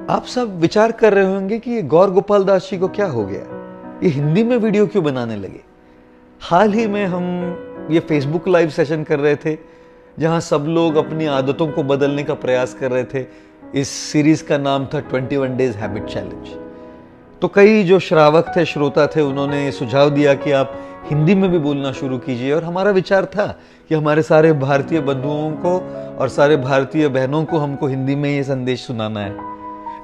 आप सब विचार कर रहे होंगे कि ये गौर गोपाल दास जी को क्या हो गया, ये हिंदी में वीडियो क्यों बनाने लगे। हाल ही में हम ये फेसबुक लाइव सेशन कर रहे थे जहां सब लोग अपनी आदतों को बदलने का प्रयास कर रहे थे। इस सीरीज का नाम था 21 डेज हैबिट चैलेंज। तो कई जो श्रावक थे, श्रोता थे, उन्होंने सुझाव दिया कि आप हिंदी में भी बोलना शुरू कीजिए। और हमारा विचार था कि हमारे सारे भारतीय बंधुओं को और सारे भारतीय बहनों को हमको हिंदी में ये संदेश सुनाना है।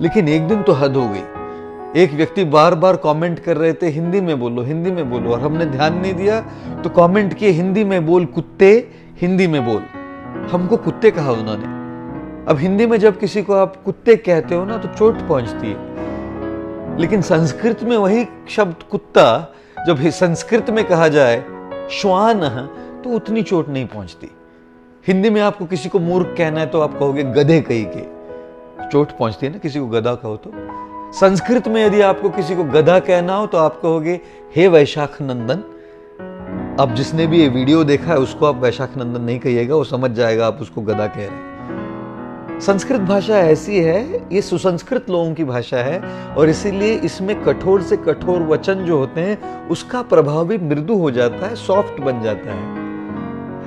लेकिन एक दिन तो हद हो गई। एक व्यक्ति बार बार कमेंट कर रहे थे, हिंदी में बोलो, हिंदी में बोलो, और हमने ध्यान नहीं दिया तो कमेंट किए, हिंदी में बोल कुत्ते, हिंदी में बोल। हमको कुत्ते कहा उन्होंने। अब हिंदी में जब किसी को आप कुत्ते कहते हो ना तो चोट पहुंचती है, लेकिन संस्कृत में वही शब्द कुत्ता जब संस्कृत में कहा जाए श्वान, तो उतनी चोट नहीं पहुंचती। हिंदी में आपको किसी को मूर्ख कहना है तो आप कहोगे गधे कही के, चोट पहुंचती है ना किसी को गधा कहो तो। संस्कृत में यदि आपको किसी को गधा कहना हो तो आप कहोगे हे वैशाख नंदन। अब जिसने भी ये वीडियो देखा है उसको आप वैशाख नंदन नहीं कहिएगा, वो समझ जाएगा आप उसको गधा कह रहे हैं। संस्कृत भाषा ऐसी है, ये सुसंस्कृत लोगों की भाषा है और इसीलिए इसमें कठोर से कठोर वचन जो होते हैं उसका प्रभाव भी मृदु हो जाता है, सॉफ्ट बन जाता है।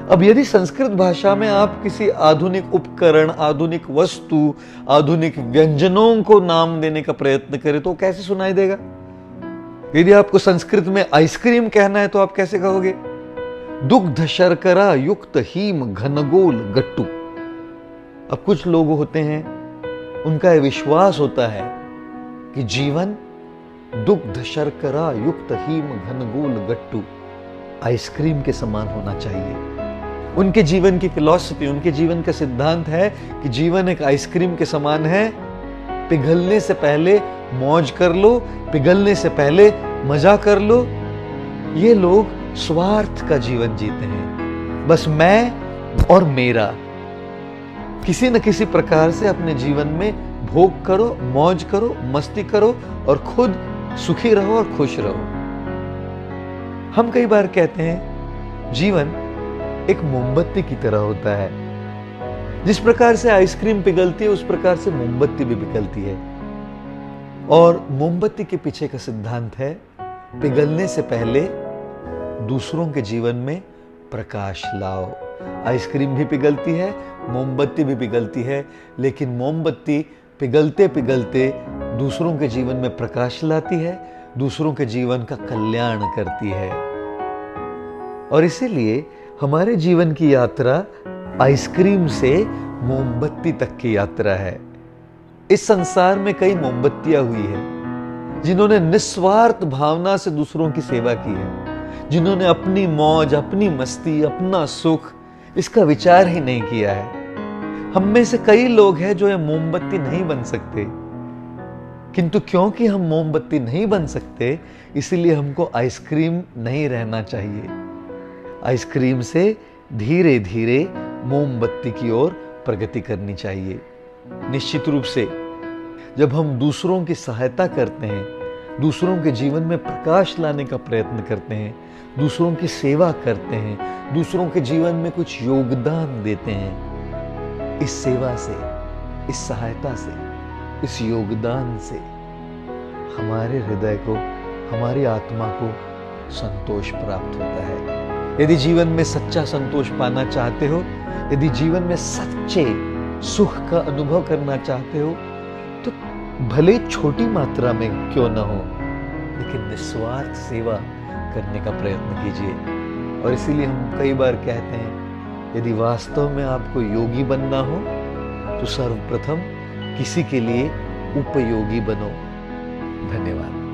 अब यदि संस्कृत भाषा में आप किसी आधुनिक उपकरण, आधुनिक वस्तु, आधुनिक व्यंजनों को नाम देने का प्रयत्न करें तो कैसे सुनाई देगा। यदि आपको संस्कृत में आइसक्रीम कहना है तो आप कैसे कहोगे, दुग्ध शर्करा युक्त हीम घनगोल गट्टू। अब कुछ लोग होते हैं, उनका यह विश्वास होता है कि जीवन दुग्ध शर्करा युक्त हीम घनगोल गट्टू आइसक्रीम के समान होना चाहिए। उनके जीवन की फिलॉसफी, उनके जीवन का सिद्धांत है कि जीवन एक आइसक्रीम के समान है। पिघलने से पहले मौज कर लो, पिघलने से पहले मजा कर लो। ये लोग स्वार्थ का जीवन जीते हैं, बस मैं और मेरा। किसी न किसी प्रकार से अपने जीवन में भोग करो, मौज करो, मस्ती करो और खुद सुखी रहो और खुश रहो। हम कई बार कहते हैं जीवन एक मोमबत्ती की तरह होता है। जिस प्रकार से आइसक्रीम पिघलती है उस प्रकार से मोमबत्ती भी पिघलती है। और मोमबत्ती के पीछे का सिद्धांत है पिघलने से पहले दूसरों के जीवन में प्रकाश लाओ। आइसक्रीम भी पिघलती है, मोमबत्ती भी पिघलती है, लेकिन मोमबत्ती पिघलते पिघलते दूसरों के जीवन में प्रकाश लाती है, दूसरों के जीवन का कल्याण करती है। और इसीलिए हमारे जीवन की यात्रा आइसक्रीम से मोमबत्ती तक की यात्रा है। इस संसार में कई मोमबत्तियां हुई है जिन्होंने निस्वार्थ भावना से दूसरों की सेवा की है, जिन्होंने अपनी मौज, अपनी मस्ती, अपना सुख इसका विचार ही नहीं किया है। हम में से कई लोग हैं जो ये मोमबत्ती नहीं बन सकते, किंतु क्योंकि हम मोमबत्ती नहीं बन सकते इसलिए हमको आइसक्रीम नहीं रहना चाहिए। आइसक्रीम से धीरे धीरे मोमबत्ती की ओर प्रगति करनी चाहिए। निश्चित रूप से जब हम दूसरों की सहायता करते हैं, दूसरों के जीवन में प्रकाश लाने का प्रयत्न करते हैं, दूसरों की सेवा करते हैं, दूसरों के जीवन में कुछ योगदान देते हैं, इस सेवा से, इस सहायता से, इस योगदान से हमारे हृदय को, हमारी आत्मा को संतोष प्राप्त होता है। यदि जीवन में सच्चा संतोष पाना चाहते हो, यदि जीवन में सच्चे सुख का अनुभव करना चाहते हो तो भले छोटी मात्रा में क्यों न हो, लेकिन निस्वार्थ सेवा करने का प्रयत्न कीजिए। और इसीलिए हम कई बार कहते हैं यदि वास्तव में आपको योगी बनना हो तो सर्वप्रथम किसी के लिए उपयोगी बनो। धन्यवाद।